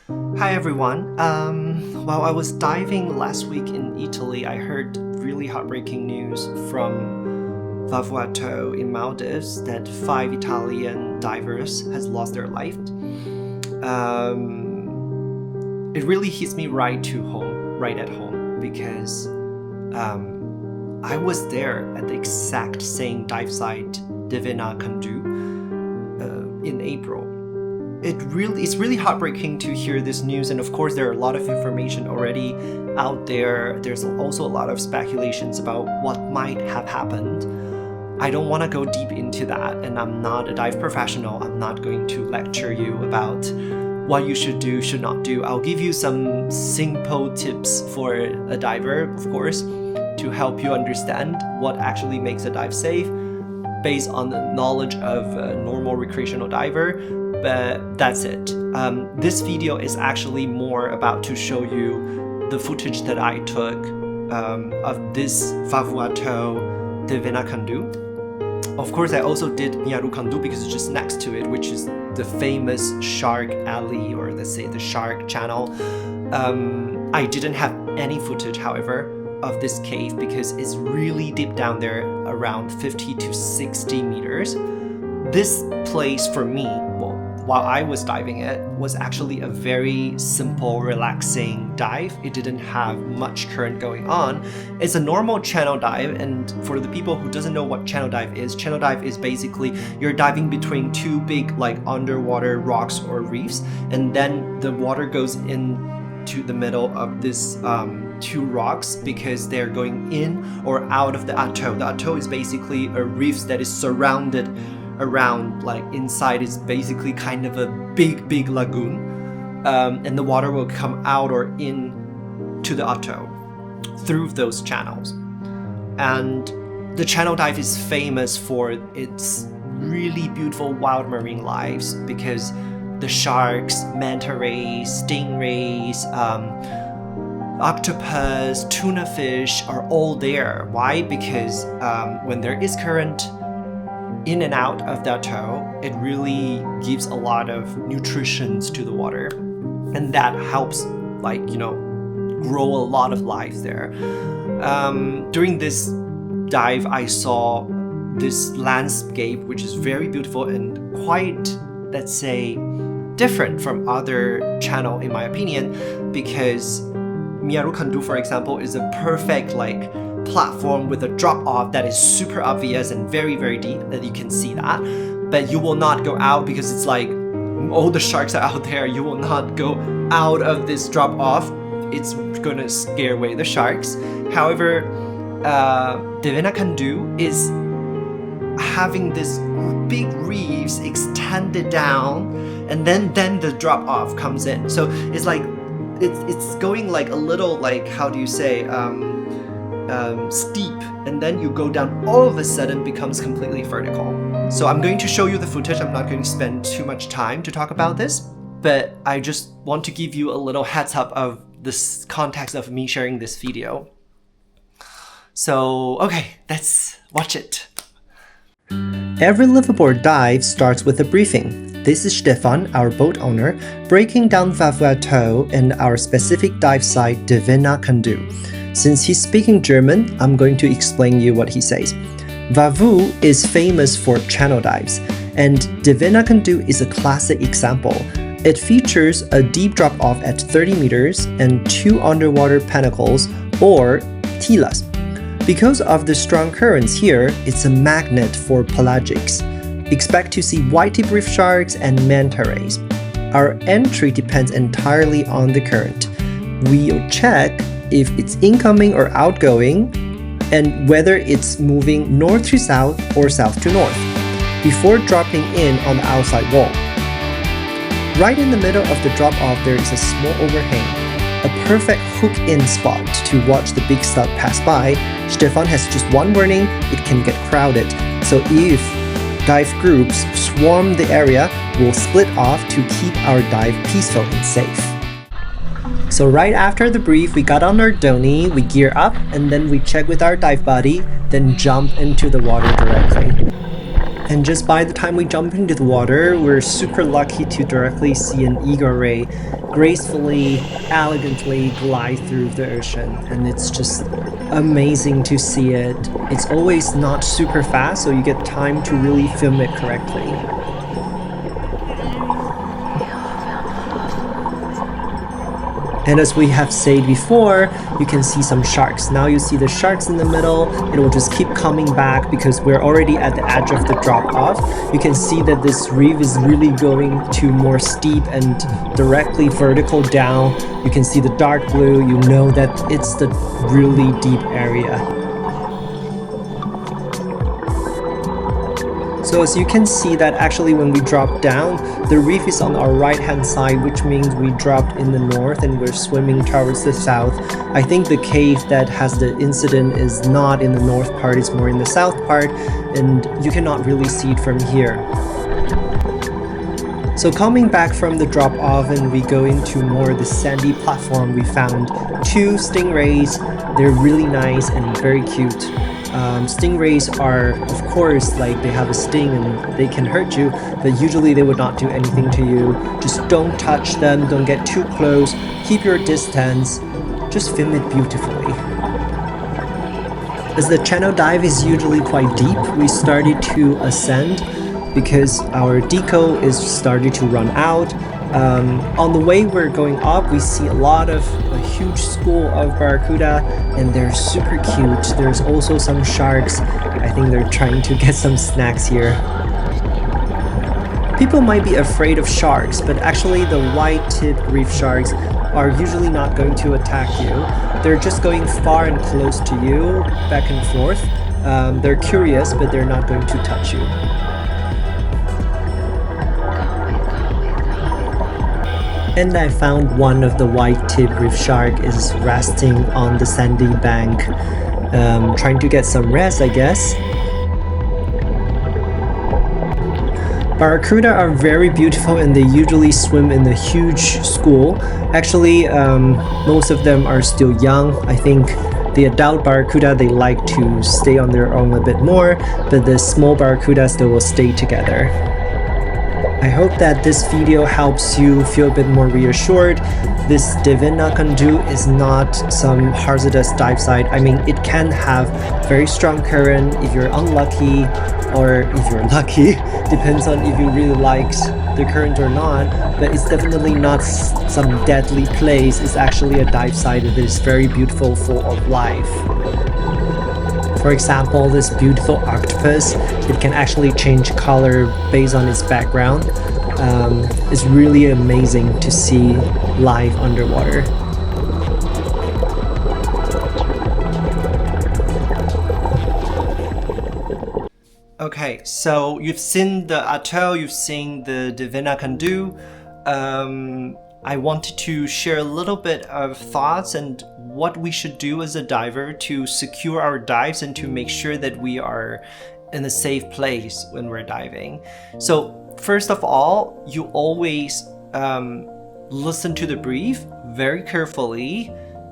Hi everyone. While I was diving last week in Italy, I heard really heartbreaking news from Vaavu Atoll in Maldives that 5 Italian divers has lost their life. It really hits me right at home, because I was there at the exact same dive site, Devana Kandu, in April. It's really heartbreaking to hear this news, and of course there are a lot of information already out there. There's also a lot of speculations about what might have happened. I don't want to go deep into that, and I'm not a dive professional. I'm not going to lecture you about what you should do, should not do. I'll give you some simple tips for a diver, of course, to help you understand what actually makes a dive safe based on the knowledge of a normal recreational diver. But that's it. This video is actually more about to show you the footage that I took of this Vaavu Atoll Devana Kandu. Of course, I also did Vaavu Kandu because it's just next to it, which is the famous shark alley, or let's say the shark channel. I didn't have any footage, however, of this cave because it's really deep down there, around 50 to 60 meters. This place for me, while I was diving it, was actually a very simple, relaxing dive. It didn't have much current going on. It's a normal channel dive, and for the people who doesn't know what channel dive is basically you're diving between two big underwater rocks or reefs, and then the water goes into the middle of this two rocks because they're going in or out of the atoll. The atoll is basically a reef that is surrounded around, inside is basically kind of a big lagoon, and the water will come out or in to the atoll through those channels. And the channel dive is famous for its really beautiful wild marine lives, because the sharks, manta rays, stingrays, octopus, tuna fish are all there. Why? Because when there is current in and out of the atoll, it really gives a lot of nutrition to the water, and that helps grow a lot of life there. During this dive, I saw this landscape which is very beautiful and quite, let's say, different from other channel in my opinion, because Vaavu Kandu, for example, is a perfect platform with a drop off that is super obvious and very deep, that you can see that, but you will not go out because it's all the sharks are out there. You will not go out of this drop off. It's gonna scare away the sharks. However, Devana Kandu is having this big reefs extended down, and then the drop off comes in, so it's it's going a little, how do you say, steep, and then you go down, all of a sudden becomes completely vertical. So I'm going to show you the footage. I'm not going to spend too much time to talk about this, but I just want to give you a little heads up of this context of me sharing this video. So okay, let's watch it. Every liveaboard dive starts with a briefing. This is Stefan, our boat owner, breaking down Vaavu Atoll and our specific dive site, Devana Kandu. Since he's speaking German, I'm going to explain you what he says. Vaavu is famous for channel dives, and Devana Kandu is a classic example. It features a deep drop-off at 30 meters and 2 underwater pinnacles, or tunas. Because of the strong currents here, it's a magnet for pelagics. Expect to see whitetip reef sharks and manta rays. Our entry depends entirely on the current. We'll check if it's incoming or outgoing, and whether it's moving north to south or south to north, before dropping in on the outside wall. Right in the middle of the drop-off, there is a small overhang, a perfect hook-in spot to watch the big stuff pass by. Stefan has just one warning: it can get crowded, so if dive groups swarm the area, we'll split off to keep our dive peaceful and safe. So right after the brief, we got on our doni, we gear up, and then we check with our dive buddy, then jump into the water directly. And just by the time we jump into the water, we're super lucky to directly see an eagle ray gracefully, elegantly glide through the ocean. And it's just amazing to see it. It's always not super fast, so you get time to really film it correctly. And as we have said before, you can see some sharks. Now you see the sharks in the middle. It will just keep coming back because we're already at the edge of the drop off. You can see that this reef is really going to more steep and directly vertical down. You can see the dark blue. You know that it's the really deep area. So as you can see that actually when we drop down, the reef is on our right hand side, which means we dropped in the north and we're swimming towards the south. I think the cave that has the incident is not in the north part, it's more in the south part, and you cannot really see it from here. So coming back from the drop off and we go into more the sandy platform, we found 2 stingrays. They're really nice and very cute. Stingrays are, of course, like they have a sting and they can hurt you, but usually they would not do anything to you. Just don't touch them, don't get too close, keep your distance, just film it beautifully. As the channel dive is usually quite deep, we started to ascend because our deco is starting to run out. On the way we're going up, we see a huge school of barracuda, and they're super cute. There's also some sharks. I think they're trying to get some snacks here. People might be afraid of sharks, but actually the white-tip reef sharks are usually not going to attack you. They're just going far and close to you, back and forth. They're curious, but they're not going to touch you. And I found one of the white-tip reef shark is resting on the sandy bank, trying to get some rest, I guess. Barracuda are very beautiful and they usually swim in the huge school. Actually, most of them are still young. I think the adult barracuda, they like to stay on their own a bit more, but the small barracudas, they will stay together. I hope that this video helps you feel a bit more reassured. This Devana Kandu is not some hazardous dive site. I mean, it can have very strong current if you're unlucky, or if you're lucky. Depends on if you really liked the current or not, but it's definitely not some deadly place. It's actually a dive site that is very beautiful, full of life. For example, this beautiful octopus, it can actually change color based on its background. It's really amazing to see life underwater. Okay, so you've seen the atoll, you've seen the Devana Kandu. I wanted to share a little bit of thoughts and what we should do as a diver to secure our dives and to make sure that we are in a safe place when we're diving. So first of all, you always listen to the brief very carefully.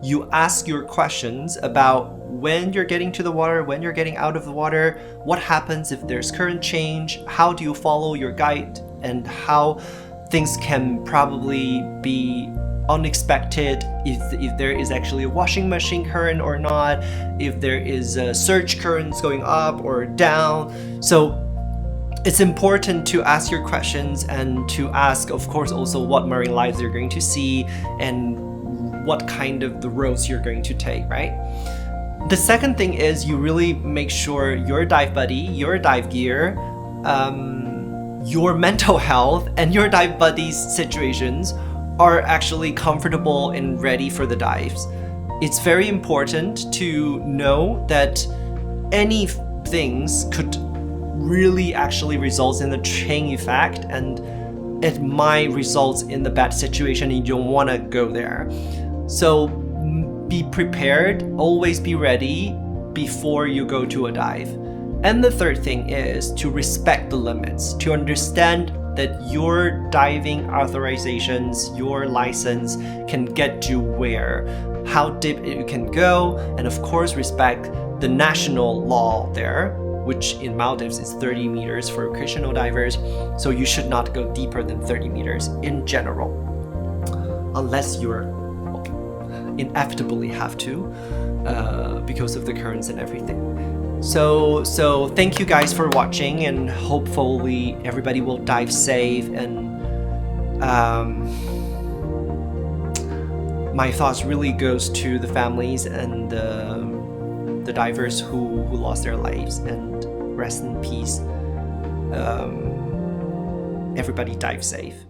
You ask your questions about when you're getting to the water, when you're getting out of the water, what happens if there's current change, how do you follow your guide, and how things can probably be unexpected, if there is actually a washing machine current or not, if there is a surge currents going up or down. So it's important to ask your questions and to ask, of course, also what marine life you're going to see and what kind of the roads you're going to take, right? The second thing is you really make sure your dive buddy, your dive gear, your mental health and your dive buddy's situations are actually comfortable and ready for the dives. It's very important to know that any things could really actually result in a chain effect, and it might result in the bad situation and you don't want to go there. So be prepared, always be ready before you go to a dive. And the third thing is to respect the limits, to understand that your diving authorizations, your license can get you where, how deep you can go, and of course respect the national law there. which in Maldives is 30 meters for recreational divers. So you should not go deeper than 30 meters in general, unless you're inevitably have to, because of the currents and everything. So thank you guys for watching, and hopefully everybody will dive safe. And my thoughts really goes to the families and the divers who lost their lives, and rest in peace. Everybody dive safe.